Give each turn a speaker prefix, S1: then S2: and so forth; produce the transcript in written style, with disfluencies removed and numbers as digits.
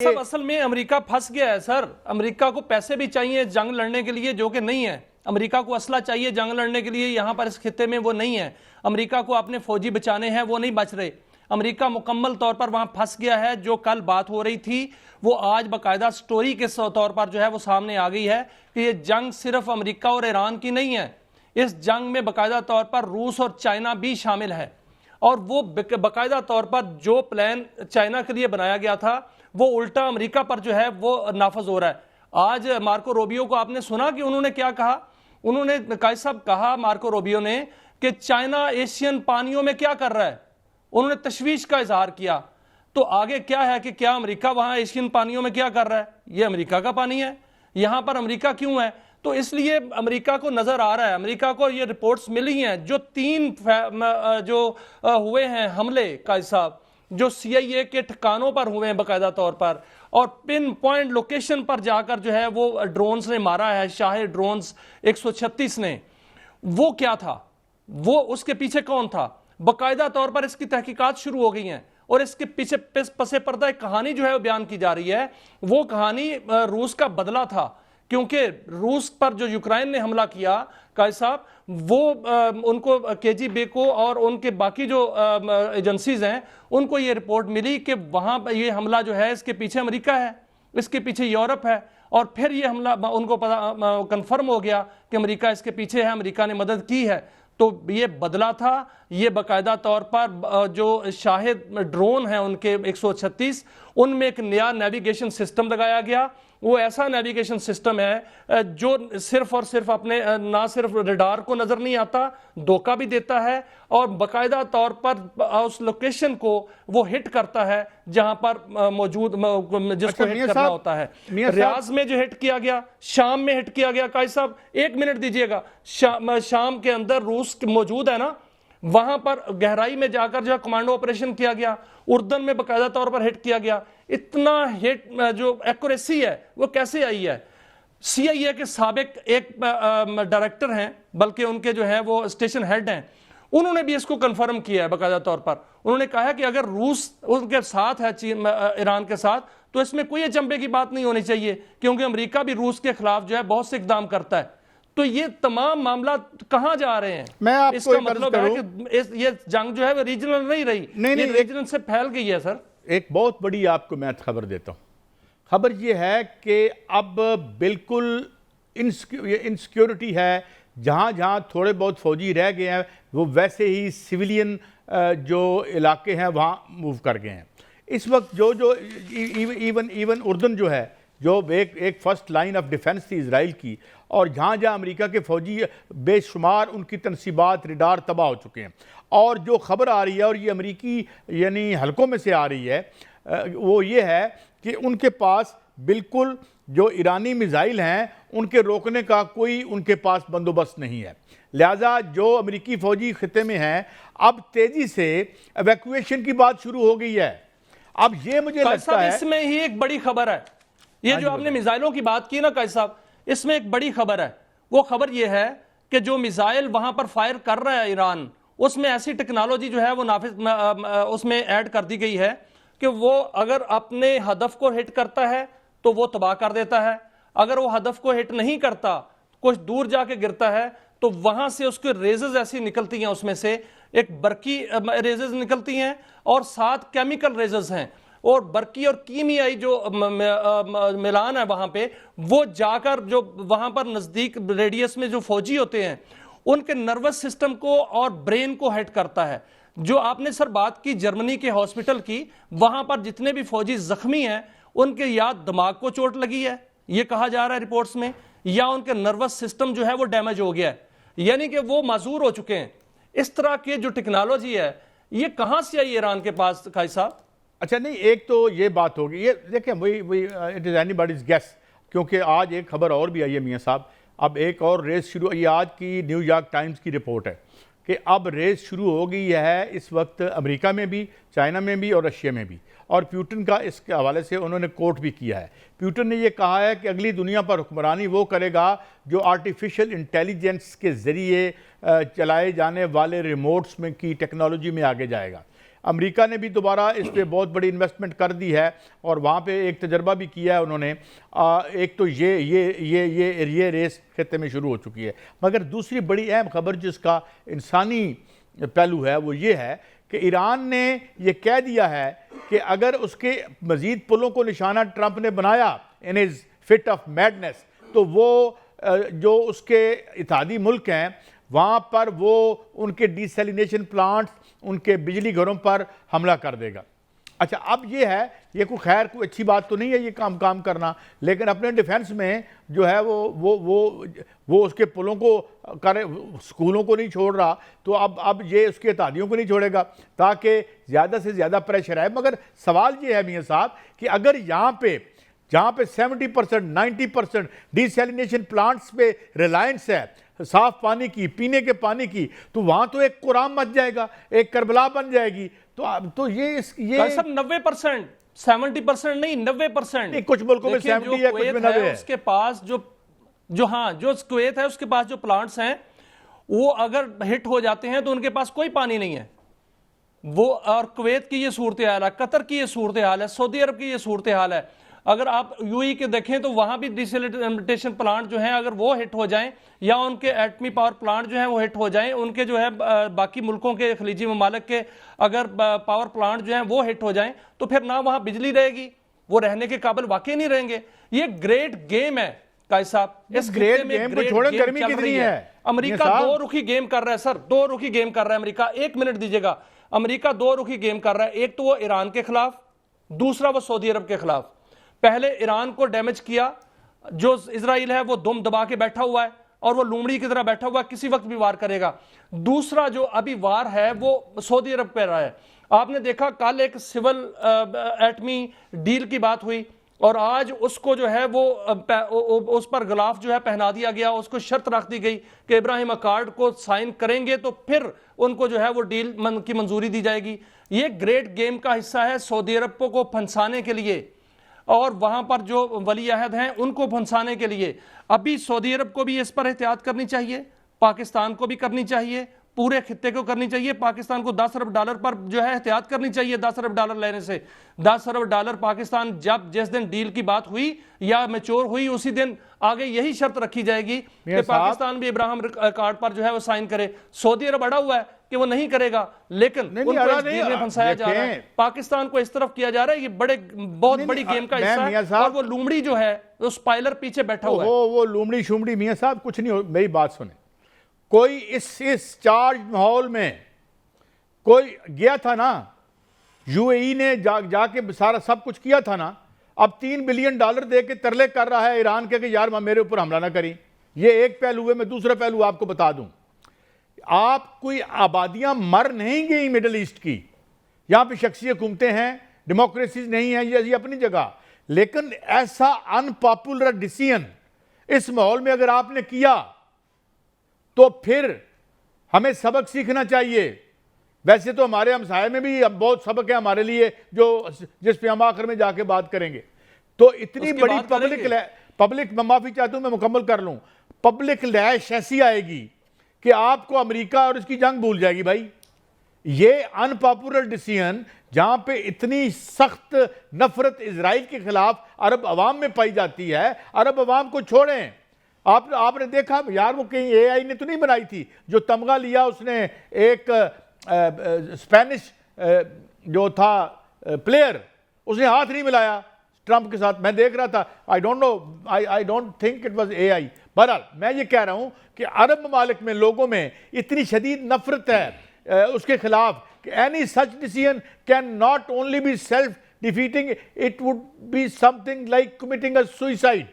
S1: सब असल में अमेरिका फंस गया है सर। अमेरिका को पैसे भी चाहिए जंग लड़ने के लिए, जो कि नहीं है। अमेरिका को असला चाहिए जंग लड़ने के लिए, यहाँ पर इस खित्ते में वो नहीं है। अमेरिका को अपने फौजी बचाने हैं, वो नहीं बच रहे। अमेरिका मुकम्मल तौर पर वहां फंस गया है। जो कल बात हो रही थी वो आज बाकायदा स्टोरी के तौर पर जो है वो सामने आ गई है कि ये जंग सिर्फ अमेरिका और ईरान की नहीं है। इस जंग में बाकायदा तौर पर रूस और चाइना भी शामिल है, और वो बाकायदा तौर पर जो प्लान चाइना के लिए बनाया गया था वो उल्टा अमेरिका पर जो है वो नाफज हो रहा है। आज मार्को रूबियो को आपने सुना कि उन्होंने क्या कहा? उन्होंने कायद साहब कहा, मार्को रूबियो ने, कि चाइना एशियन पानियों में क्या कर रहा है। उन्होंने तशवीश का इजहार किया। तो आगे क्या है कि क्या अमेरिका वहां एशियन पानियों में क्या कर रहा है? ये अमेरिका का पानी है, यहां पर अमेरिका क्यों है? तो इसलिए अमेरिका को नजर आ रहा है, अमेरिका को ये रिपोर्ट्स मिली हैं, जो 3 जो हुए हैं हमले कायद साहब, जो CIA के ठिकानों पर हुए हैं बाकायदा तौर पर, और पिन पॉइंट लोकेशन पर जाकर जो है वो ड्रोन्स ने मारा है, शाही ड्रोन्स 136 ने। वो क्या था? वो उसके पीछे कौन था? बाकायदा तौर पर इसकी तहकीकात शुरू हो गई हैं, और इसके पीछे पसे पर्दा एक कहानी जो है वो बयान की जा रही है। वो कहानी रूस का बदला था, क्योंकि रूस पर जो यूक्रेन ने हमला किया कायद साहब, वो उनको KGB को और उनके बाकी जो एजेंसीज हैं उनको ये रिपोर्ट मिली कि वहां पर ये हमला जो है इसके पीछे अमेरिका है, इसके पीछे यूरोप है। और फिर ये हमला उनको पता कंफर्म हो गया कि अमेरिका इसके पीछे है, अमेरिका ने मदद की है। तो ये बदला था। ये बाकायदा तौर पर जो शाहिद ड्रोन हैं उनके 136, उनमें एक नया नेविगेशन सिस्टम लगाया गया। वो ऐसा नेविगेशन सिस्टम है जो सिर्फ और सिर्फ अपने ना सिर्फ रडार को नजर नहीं आता, धोखा भी देता है, और बाकायदा तौर पर उस लोकेशन को वो हिट करता है जहां पर मौजूद जिसको हिट करना होता है। रियाज में जो हिट किया गया, शाम में हिट किया गया। कायद साहब 1 मिनट दीजिएगा, शाम के अंदर रूस मौजूद है ना, वहां पर गहराई में जाकर जो है कमांडो ऑपरेशन किया गया। उर्दन में बाकायदा तौर पर हिट किया गया। इतना हिट जो एक्यूरेसी है वो कैसे आई है? CIA के साबिक एक डायरेक्टर हैं, बल्कि उनके जो है वो स्टेशन हेड हैं, उन्होंने भी इसको कंफर्म किया है बाकायदा तौर पर। उन्होंने कहा है कि अगर रूस उनके साथ है, ईरान के साथ, तो इसमें कोई अचंभे की बात नहीं होनी चाहिए, क्योंकि अमेरिका भी रूस के खिलाफ जो है बहुत से इकदाम करता है। तो ये तमाम मामला कहां जा रहे हैं?
S2: मैं आपको
S1: इसका मतलब है कि ये जंग जो है वो रीजनल नहीं रही, ये रीजनल से फैल गई है सर।
S2: एक बहुत बड़ी आपको मैं खबर देता हूं। खबर ये है कि अब बिल्कुल इनसिक्योरिटी है। जहां जहां थोड़े बहुत फौजी रह गए हैं वो वैसे ही सिविलियन जो इलाके हैं वहां मूव कर गए हैं। इस वक्त जो इवन उर्दन जो है, जो एक फर्स्ट लाइन ऑफ डिफेंस थी इजराइल की, और जहाँ जहाँ अमेरिका के फौजी बेशुमार उनकी तनसीबात रिडार तबाह हो चुके हैं। और जो खबर आ रही है, और ये अमेरिकी यानी हलकों में से आ रही है, वो ये है कि उनके पास बिल्कुल जो ईरानी मिसाइल हैं उनके रोकने का कोई उनके पास बंदोबस्त नहीं है। लिहाजा जो अमेरिकी फौजी खिते में हैं, अब तेज़ी से एवैक्यूएशन की बात शुरू हो गई है। अब ये मुझे लगता है
S1: इसमें ही एक बड़ी खबर है। ये जो आपने मिसाइलों की बात की ना कायद साहब, इसमें एक बड़ी खबर है। वो खबर ये है कि जो मिसाइल वहां पर फायर कर रहा है ईरान, उसमें ऐसी टेक्नोलॉजी जो है वो उसमें ऐड कर दी गई है कि वो अगर अपने हदफ को हिट करता है तो वो तबाह कर देता है। अगर वो हदफ को हिट नहीं करता, कुछ दूर जाके गिरता है, तो वहां से उसके रेजेस ऐसी निकलती हैं, उसमें से एक बरकी रेजेस निकलती हैं और 7 केमिकल रेजेस हैं, और बरकी और कीमियाई जो मिलान है वहां पे, वो जाकर जो वहां पर नजदीक रेडियस में जो फौजी होते हैं उनके नर्वस सिस्टम को और ब्रेन को हिट करता है। जो आपने सर बात की जर्मनी के हॉस्पिटल की, वहां पर जितने भी फौजी जख्मी हैं उनके या दिमाग को चोट लगी है, ये कहा जा रहा है रिपोर्ट्स में, या उनके नर्वस सिस्टम जो है वो डैमेज हो गया है, यानी कि वो माजूर हो चुके हैं। इस तरह की जो टेक्नोलॉजी है ये कहां से आई ईरान के पास कायद साहब?
S2: अच्छा, नहीं, एक तो ये बात होगी, ये देखें वही इट इज़ एनीबॉडीज गेस, क्योंकि आज एक खबर और भी आई है मियां साहब। अब एक और रेस शुरू, ये आज की न्यूयॉर्क टाइम्स की रिपोर्ट है कि अब रेस शुरू हो गई है इस वक्त अमेरिका में भी, चाइना में भी और रशिया में भी। और प्यूटन का इसके हवाले से उन्होंने कोट भी किया है। प्यूटन ने यह कहा है कि अगली दुनिया पर हुक्मरानी वो करेगा जो आर्टिफिशियल इंटेलिजेंस के ज़रिए चलाए जाने वाले रिमोट्स में की टेक्नोलॉजी में आगे जाएगा। امریکہ نے بھی دوبارہ اس پہ بہت بڑی انویسٹمنٹ کر دی ہے اور وہاں پہ ایک تجربہ بھی کیا ہے انہوں نے. ایک تو یہ ریس خطے میں شروع ہو چکی ہے. مگر دوسری بڑی اہم خبر جس کا انسانی پہلو ہے وہ یہ ہے کہ ایران نے یہ کہہ دیا ہے کہ اگر اس کے مزید پلوں کو نشانہ ٹرمپ نے بنایا in his fit of madness تو وہ جو اس کے اتحادی ملک ہیں وہاں پر وہ ان کے ڈیسیلینیشن پلانٹس ان کے بجلی گھروں پر حملہ کر دے گا. اچھا اب یہ ہے یہ کوئی اچھی بات تو نہیں ہے یہ کام کرنا, لیکن اپنے ڈیفنس میں جو ہے وہ اس کے پلوں کو کرے, سکولوں کو نہیں چھوڑ رہا تو اب یہ اس کے اتحادیوں کو نہیں چھوڑے گا تاکہ زیادہ سے زیادہ پریشر آئے. مگر سوال یہ ہے میاں صاحب کہ اگر جہاں پہ 70% 90% ڈیسیلینیشن پلانٹس پہ ریلائنس ہے صاف پانی کی, پینے کے پانی کی, تو وہاں تو ایک قرآن مچ جائے گا, ایک کربلا بن جائے گی. تو یہ
S1: سب 90% 70% نہیں 90%.
S2: کچھ ملکوں میں 70 ہے, کچھ میں 90 ہے.
S1: اس کے پاس جو کویت ہے اس کے پاس جو پلانٹس ہیں وہ اگر ہٹ ہو جاتے ہیں تو ان کے پاس کوئی پانی نہیں ہے. وہ اور کویت کی یہ صورتحال ہے, قطر کی یہ صورتحال ہے, سعودی عرب کی یہ صورتحال ہے. اگر آپ یو ای کے دیکھیں تو وہاں بھی ڈیسیلینیشن پلانٹ جو ہیں اگر وہ ہٹ ہو جائیں یا ان کے ایٹمی پاور پلانٹ جو ہیں وہ ہٹ ہو جائیں, ان کے جو ہے باقی ملکوں کے خلیجی ممالک کے اگر پاور پلانٹ جو ہیں وہ ہٹ ہو جائیں تو پھر نہ وہاں بجلی رہے گی, وہ رہنے کے قابل واقعی نہیں رہیں گے. یہ گریٹ گیم ہے قائد صاحب, اس
S2: گریٹ گیم کو چھوڑیں, گرمی کتنی ہے.
S1: امریکہ دو رخی گیم کر رہا ہے سر, دو رخی گیم کر رہا ہے امریکہ. 1 منٹ دیجیے گا. امریکہ دو رخی گیم کر رہا ہے, ایک تو وہ ایران کے خلاف, دوسرا وہ سعودی عرب کے خلاف. پہلے ایران کو ڈیمیج کیا, جو اسرائیل ہے وہ دم دبا کے بیٹھا ہوا ہے اور وہ لومڑی کی طرح بیٹھا ہوا ہے, کسی وقت بھی وار کرے گا. دوسرا جو ابھی وار ہے وہ سعودی عرب پہ رہا ہے. آپ نے دیکھا کل ایک سول ایٹمی ڈیل کی بات ہوئی اور آج اس کو جو ہے وہ اس پر غلاف جو ہے پہنا دیا گیا, اس کو شرط رکھ دی گئی کہ ابراہیم اکارڈ کو سائن کریں گے تو پھر ان کو جو ہے وہ ڈیل کی منظوری دی جائے گی. یہ گریٹ گیم کا حصہ ہے سعودی عرب کو پھنسانے کے لیے اور وہاں پر جو ولی عہد ہیں ان کو پھنسانے کے لیے. ابھی سعودی عرب کو بھی اس پر احتیاط کرنی چاہیے, پاکستان کو بھی کرنی چاہیے, پورے خطے کو کرنی چاہیے. پاکستان کو $10 ارب پر جو ہے احتیاط کرنی چاہیے. $10 ارب لینے سے $10 ارب پاکستان جس دن ڈیل کی بات ہوئی یا میچور ہوئی اسی دن آگے یہی شرط رکھی جائے گی کہ پاکستان بھی ابراہیم اکارڈ پر جو ہے وہ سائن کرے. سعودی عرب اڑا ہوا ہے کہ وہ نہیں کرے گا, لیکن ان کو اس ڈیل میں پھنسایا جا رہا ہے, پاکستان کو اس طرف کیا جا رہا ہے. یہ بہت بڑی گیم کا حصہ ہے اور وہ لومڑی جو ہے وہ سپائلر پیچھے بیٹھا ہوا ہے.
S2: وہ لومڑی شومڑی میاں صاحب کچھ نہیں ہو. میری بات سنیں, کوئی اس چارج ماحول میں کوئی گیا تھا نا, یو اے ای نے جا کے سارا سب کچھ کیا تھا نا, اب $3 بلین دے کے ترلے کر رہا ہے ایران کے کہ یار میرے اوپر حملہ نہ کریں. یہ ایک پہلو ہے. میں دوسرا پہلو آپ کو بتا دوں, آپ کوئی آبادیاں مر نہیں گئی مڈل ایسٹ کی, یہاں پہ شخصی حکومتیں ہیں, ڈیموکریسیز نہیں ہیں, یہ اپنی جگہ, لیکن ایسا ان پاپولر ڈیسیژن اس ماحول میں اگر آپ نے کیا تو پھر ہمیں سبق سیکھنا چاہیے. ویسے تو ہمارے ہمسائے میں بھی بہت سبق ہے ہمارے لیے جس پہ ہم آخر میں جا کے بات کریں گے. تو اتنی بڑی پبلک میں معافی چاہتا ہوں, میں مکمل کر لوں, پبلک لیش ایسی آئے گی کہ آپ کو امریکہ اور اس کی جنگ بھول جائے گی. بھائی یہ ان پاپولر ڈیسیژن جہاں پہ اتنی سخت نفرت اسرائیل کے خلاف عرب عوام میں پائی جاتی ہے, عرب عوام کو چھوڑیں. آپ نے دیکھا یار وہ کہیں اے آئی نے تو نہیں بنائی تھی جو تمغہ لیا اس نے ایک اسپینش جو تھا پلیئر, اس نے ہاتھ نہیں ملایا ٹرمپ کے ساتھ. میں دیکھ رہا تھا, I don't think it was AI. بہرحال میں یہ کہہ رہا ہوں کہ عرب ممالک میں لوگوں میں اتنی شدید نفرت ہے اس کے خلاف کہ any such decision can not only be self defeating, it would be something like committing a suicide.